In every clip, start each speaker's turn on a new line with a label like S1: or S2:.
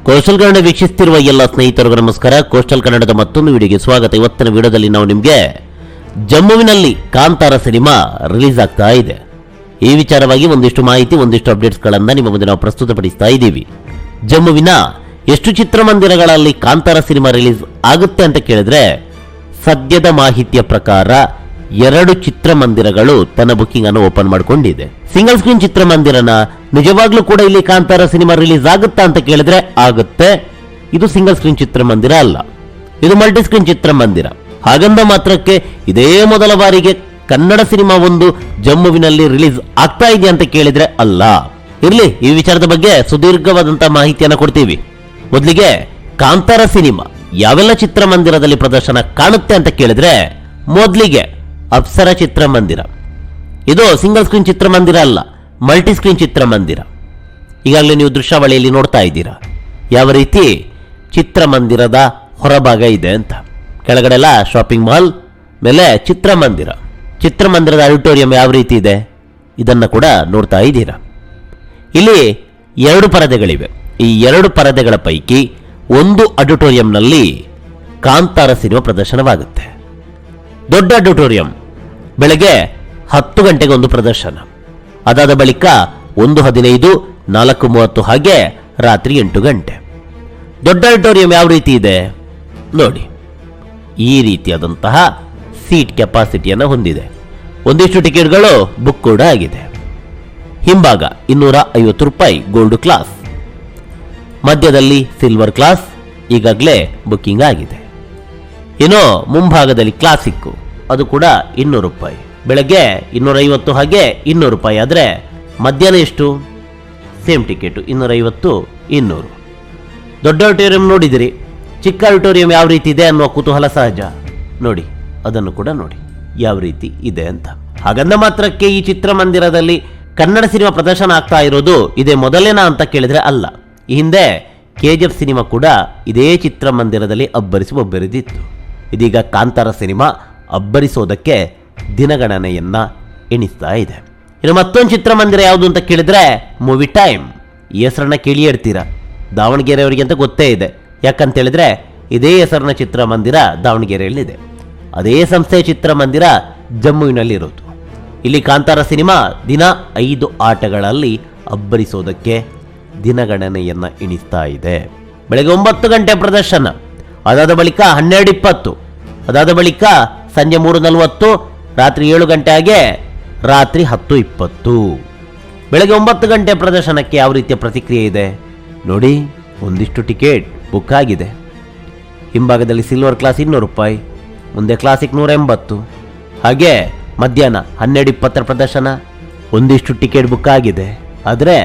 S1: Coastal Kannada ವೀಕ್ಷಿಸುತ್ತಿರುವ ಎಲ್ಲ ಸ್ನೇಹಿತರಿಗೂ ನಮಸ್ಕಾರ. ಕೋಸ್ಟಲ್ ಕನ್ನಡದ ಮತ್ತೊಂದು ವಿಡಿಯೋಗೆ ಸ್ವಾಗತ. ಇವತ್ತಿನ ವಿಡಿಯೋದಲ್ಲಿ ನಾವು ನಿಮಗೆ ಜಮ್ಮುವಿನಲ್ಲಿ ಕಾಂತಾರ ಸಿನಿಮಾ ರಿಲೀಸ್ ಆಗ್ತಾ ಇದೆ. ಈ ವಿಚಾರವಾಗಿ ಒಂದಿಷ್ಟು ಮಾಹಿತಿ, ಒಂದಿಷ್ಟು ಅಪ್ಡೇಟ್ಸ್ಗಳನ್ನು ನಿಮ್ಮ ಮುಂದೆ ನಾವು ಪ್ರಸ್ತುತಪಡಿಸ್ತಾ ಇದ್ದೀವಿ. ಜಮ್ಮುವಿನ ಎಷ್ಟು ಚಿತ್ರಮಂದಿರಗಳಲ್ಲಿ ಕಾಂತಾರ ಸಿನಿಮಾ ರಿಲೀಸ್ ಆಗುತ್ತೆ ಅಂತ ಕೇಳಿದ್ರೆ, ಸದ್ಯದ ಮಾಹಿತಿಯ ಪ್ರಕಾರ 2 ಚಿತ್ರಮಂದಿರಗಳು ತನ್ನ ಬುಕ್ಕಿಂಗ್ ಅನ್ನು ಓಪನ್ ಮಾಡಿಕೊಂಡಿದೆ. ಸಿಂಗಲ್ ಸ್ಕ್ರೀನ್ ಚಿತ್ರಮಂದಿರನ ನಿಜವಾಗ್ಲೂ ಕೂಡ ಇಲ್ಲಿ ಕಾಂತಾರ ಸಿನಿಮಾ ರಿಲೀಸ್ ಆಗುತ್ತಾ ಅಂತ ಕೇಳಿದ್ರೆ ಆಗುತ್ತೆ. ಇದು ಸಿಂಗಲ್ ಸ್ಕ್ರೀನ್ ಚಿತ್ರಮಂದಿರ ಅಲ್ಲ, ಇದು ಮಲ್ಟಿ ಸ್ಕ್ರೀನ್ ಚಿತ್ರಮಂದಿರ. ಹಾಗಂದ ಮಾತ್ರಕ್ಕೆ ಇದೇ ಮೊದಲ ಬಾರಿಗೆ ಕನ್ನಡ ಸಿನಿಮಾ ಒಂದು ಜಮ್ಮುವಿನಲ್ಲಿ ರಿಲೀಸ್ ಆಗ್ತಾ ಇದೆ ಅಂತ ಕೇಳಿದ್ರೆ ಅಲ್ಲ. ಇರ್ಲಿ, ಈ ವಿಚಾರದ ಬಗ್ಗೆ ಸುದೀರ್ಘವಾದಂತಹ ಮಾಹಿತಿಯನ್ನು ಕೊಡ್ತೀವಿ. ಮೊದಲಿಗೆ ಕಾಂತಾರ ಸಿನಿಮಾ ಯಾವೆಲ್ಲ ಚಿತ್ರಮಂದಿರದಲ್ಲಿ ಪ್ರದರ್ಶನ ಕಾಣುತ್ತೆ ಅಂತ ಕೇಳಿದ್ರೆ, ಮೊದಲಿಗೆ ಅಪ್ಸರ ಚಿತ್ರಮಂದಿರ. ಇದು ಸಿಂಗಲ್ ಸ್ಕ್ರೀನ್ ಚಿತ್ರಮಂದಿರ ಅಲ್ಲ, ಮಲ್ಟಿ ಸ್ಕ್ರೀನ್ ಚಿತ್ರಮಂದಿರ. ಈಗಾಗಲೇ ನೀವು ದೃಶ್ಯಾವಳಿಯಲ್ಲಿ ನೋಡ್ತಾ ಇದ್ದೀರಾ ಯಾವ ರೀತಿ ಚಿತ್ರಮಂದಿರದ ಹೊರಭಾಗ ಇದೆ ಅಂತ. ಕೆಳಗಡೆಲ್ಲ ಶಾಪಿಂಗ್ ಮಾಲ್, ಮೇಲೆ ಚಿತ್ರಮಂದಿರ. ಚಿತ್ರಮಂದಿರದ ಆಡಿಟೋರಿಯಂ ಯಾವ ರೀತಿ ಇದೆ ಇದನ್ನು ಕೂಡ ನೋಡ್ತಾ ಇದ್ದೀರಾ. ಇಲ್ಲಿ 2 ಪರದೆಗಳಿವೆ. ಈ 2 ಪರದೆಗಳ ಪೈಕಿ ಒಂದು ಆಡಿಟೋರಿಯಂನಲ್ಲಿ ಕಾಂತಾರ ಸಿನಿಮಾ ಪ್ರದರ್ಶನವಾಗುತ್ತೆ. ದೊಡ್ಡ ಆಡಿಟೋರಿಯಂ ಬೆಳಗ್ಗೆ 10 ಗಂಟೆಗೆ ಒಂದು ಪ್ರದರ್ಶನ, ಅದಾದ ಬಳಿಕ 1:15, 4:30 ಹಾಗೆ ರಾತ್ರಿ 8 ಗಂಟೆ. ದೊಡ್ಡ ಆಡಿಟೋರಿಯಂ ಯಾವ ರೀತಿ ಇದೆ ನೋಡಿ. ಈ ರೀತಿಯಾದಂತಹ ಸೀಟ್ ಕೆಪಾಸಿಟಿಯನ್ನು ಹೊಂದಿದೆ. ಒಂದಿಷ್ಟು ಟಿಕೆಟ್ಗಳು ಬುಕ್ ಕೂಡ ಆಗಿದೆ. ಹಿಂಭಾಗ 250 ರೂಪಾಯಿ ಗೋಲ್ಡ್ ಕ್ಲಾಸ್, ಮಧ್ಯದಲ್ಲಿ ಸಿಲ್ವರ್ ಕ್ಲಾಸ್ ಈಗಾಗಲೇ ಬುಕ್ಕಿಂಗ್ ಆಗಿದೆ. ಇನ್ನು ಮುಂಭಾಗದಲ್ಲಿ ಕ್ಲಾಸಿಕ್ಕು, ಅದು ಕೂಡ 200 ರೂಪಾಯಿ. ಬೆಳಗ್ಗೆ 250 ಹಾಗೆ 200 ರೂಪಾಯಿ. ಆದರೆ ಮಧ್ಯಾಹ್ನ ಎಷ್ಟು? Same ticket 250, 200. ದೊಡ್ಡ ಆಡಿಟೋರಿಯಂ ನೋಡಿದಿರಿ, ಚಿಕ್ಕ ಆಡಿಟೋರಿಯಂ ಯಾವ ರೀತಿ ಇದೆ ಅನ್ನುವ ಕುತೂಹಲ ಸಹಜ. ನೋಡಿ, ಅದನ್ನು ಕೂಡ ನೋಡಿ ಯಾವ ರೀತಿ ಇದೆ ಅಂತ. ಹಾಗಂದ ಮಾತ್ರಕ್ಕೆ ಈ ಚಿತ್ರಮಂದಿರದಲ್ಲಿ ಕನ್ನಡ ಸಿನಿಮಾ ಪ್ರದರ್ಶನ ಆಗ್ತಾ ಇರೋದು ಇದೇ ಮೊದಲೇನಾ ಅಂತ ಕೇಳಿದ್ರೆ ಅಲ್ಲ. ಈ ಹಿಂದೆ KGF ಸಿನಿಮಾ ಕೂಡ ಇದೇ ಚಿತ್ರಮಂದಿರದಲ್ಲಿ ಅಬ್ಬರಿದಿತ್ತು. ಇದೀಗ ಕಾಂತಾರ ಸಿನಿಮಾ ಅಬ್ಬರಿಸೋದಕ್ಕೆ ದಿನಗಣನೆಯನ್ನ ಎಣಿಸ್ತಾ ಇದೆ. ಇನ್ನು ಮತ್ತೊಂದು ಚಿತ್ರಮಂದಿರ ಯಾವುದು ಅಂತ ಕೇಳಿದ್ರೆ ಮೂವಿ ಟೈಮ್. ಈ ಹೆಸರನ್ನ ಕೇಳಿ ಇರ್ತೀರಾ, ದಾವಣಗೆರೆಯವರಿಗೆ ಅಂತ ಗೊತ್ತೇ ಇದೆ. ಯಾಕಂತ ಹೇಳಿದ್ರೆ ಇದೇ ಹೆಸರಿನ ಚಿತ್ರಮಂದಿರ ದಾವಣಗೆರೆಯಲ್ಲಿದೆ. ಅದೇ ಸಂಸ್ಥೆಯ ಚಿತ್ರಮಂದಿರ ಜಮ್ಮುವಿನಲ್ಲಿರೋದು. ಇಲ್ಲಿ ಕಾಂತಾರ ಸಿನಿಮಾ ದಿನ 5 ಆಟಗಳಲ್ಲಿ ಅಬ್ಬರಿಸೋದಕ್ಕೆ ದಿನಗಣನೆಯನ್ನ ಎಣಿಸ್ತಾ ಇದೆ. ಬೆಳಗ್ಗೆ 9 ಗಂಟೆ ಪ್ರದರ್ಶನ, ಅದಾದ ಬಳಿಕ 12:20, ಅದಾದ ಬಳಿಕ ಸಂಜೆ 3:40, ರಾತ್ರಿ 7 ಗಂಟೆ ಹಾಗೆ ರಾತ್ರಿ 10:20. ಬೆಳಗ್ಗೆ 9 ಗಂಟೆ ಪ್ರದರ್ಶನಕ್ಕೆ ಯಾವ ರೀತಿಯ ಪ್ರತಿಕ್ರಿಯೆ ಇದೆ ನೋಡಿ. ಒಂದಿಷ್ಟು ಟಿಕೆಟ್ ಬುಕ್ ಆಗಿದೆ. ಹಿಂಭಾಗದಲ್ಲಿ ಸಿಲ್ವರ್ ಕ್ಲಾಸ್ 200 ರೂಪಾಯಿ, ಮುಂದೆ ಕ್ಲಾಸಿಕ್ 180. ಹಾಗೆ ಮಧ್ಯಾಹ್ನ 12:20 ಪ್ರದರ್ಶನ, ಒಂದಿಷ್ಟು ಟಿಕೆಟ್ ಬುಕ್ ಆಗಿದೆ. ಆದರೆ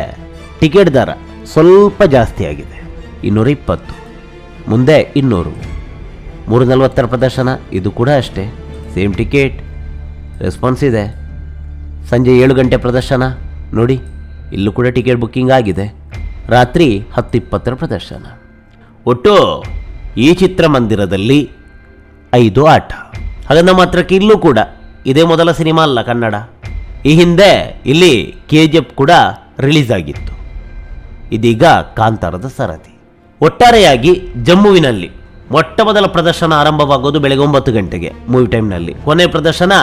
S1: ಟಿಕೆಟ್ ದರ ಸ್ವಲ್ಪ ಜಾಸ್ತಿ ಆಗಿದೆ, 220, ಮುಂದೆ 200. 3:40 ಪ್ರದರ್ಶನ, ಇದು ಕೂಡ ಅಷ್ಟೇ, ಸೇಮ್ ಟಿಕೆಟ್, ರೆಸ್ಪಾನ್ಸ್ ಇದೆ. ಸಂಜೆ 7 ಗಂಟೆ ಪ್ರದರ್ಶನ ನೋಡಿ, ಇಲ್ಲೂ ಕೂಡ ಟಿಕೆಟ್ ಬುಕ್ಕಿಂಗ್ ಆಗಿದೆ. ರಾತ್ರಿ 10:20 ಪ್ರದರ್ಶನ. ಒಟ್ಟು ಈ ಚಿತ್ರಮಂದಿರದಲ್ಲಿ 5 ಆಟ. ಹಾಗಂದ ಮಾತ್ರಕ್ಕೆ ಇಲ್ಲೂ ಕೂಡ ಇದೇ ಮೊದಲ ಸಿನಿಮಾ ಅಲ್ಲ ಕನ್ನಡ. ಈ ಹಿಂದೆ ಇಲ್ಲಿ KGF ಕೂಡ ರಿಲೀಸ್ ಆಗಿತ್ತು. ಇದೀಗ ಕಾಂತಾರದ ಸರದಿ. ಒಟ್ಟಾರೆಯಾಗಿ ಜಮ್ಮುವಿನಲ್ಲಿ ಮೊಟ್ಟ ಮೊದಲ ಪ್ರದರ್ಶನ ಆರಂಭವಾಗೋದು ಬೆಳಗ್ಗೆ 9 ಗಂಟೆಗೆ ಮೂವಿ ಟೈಮ್ನಲ್ಲಿ. ಕೊನೆ ಪ್ರದರ್ಶನ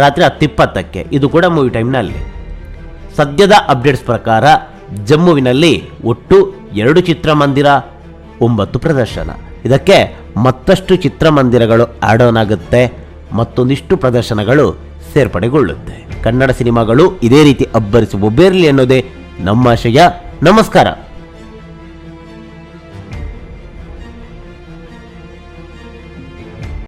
S1: ರಾತ್ರಿ 10:20ಕ್ಕೆ, ಇದು ಕೂಡ ಮೂವಿ ಟೈಮ್ನಲ್ಲಿ. ಸದ್ಯದ ಅಪ್ಡೇಟ್ಸ್ ಪ್ರಕಾರ ಜಮ್ಮುವಿನಲ್ಲಿ ಒಟ್ಟು 2 ಚಿತ್ರಮಂದಿರ, 9 ಪ್ರದರ್ಶನ. ಇದಕ್ಕೆ ಮತ್ತಷ್ಟು ಚಿತ್ರಮಂದಿರಗಳು ಆಡ್ ಆನ್ ಆಗುತ್ತೆ, ಮತ್ತೊಂದಿಷ್ಟು ಪ್ರದರ್ಶನಗಳು ಸೇರ್ಪಡೆಗೊಳ್ಳುತ್ತೆ. ಕನ್ನಡ ಸಿನಿಮಾಗಳು ಇದೇ ರೀತಿ ಅಬ್ಬರಿಸಿ ಒಬ್ಬೇರಲಿ ಅನ್ನೋದೇ ನಮ್ಮ ಆಶಯ. ನಮಸ್ಕಾರ.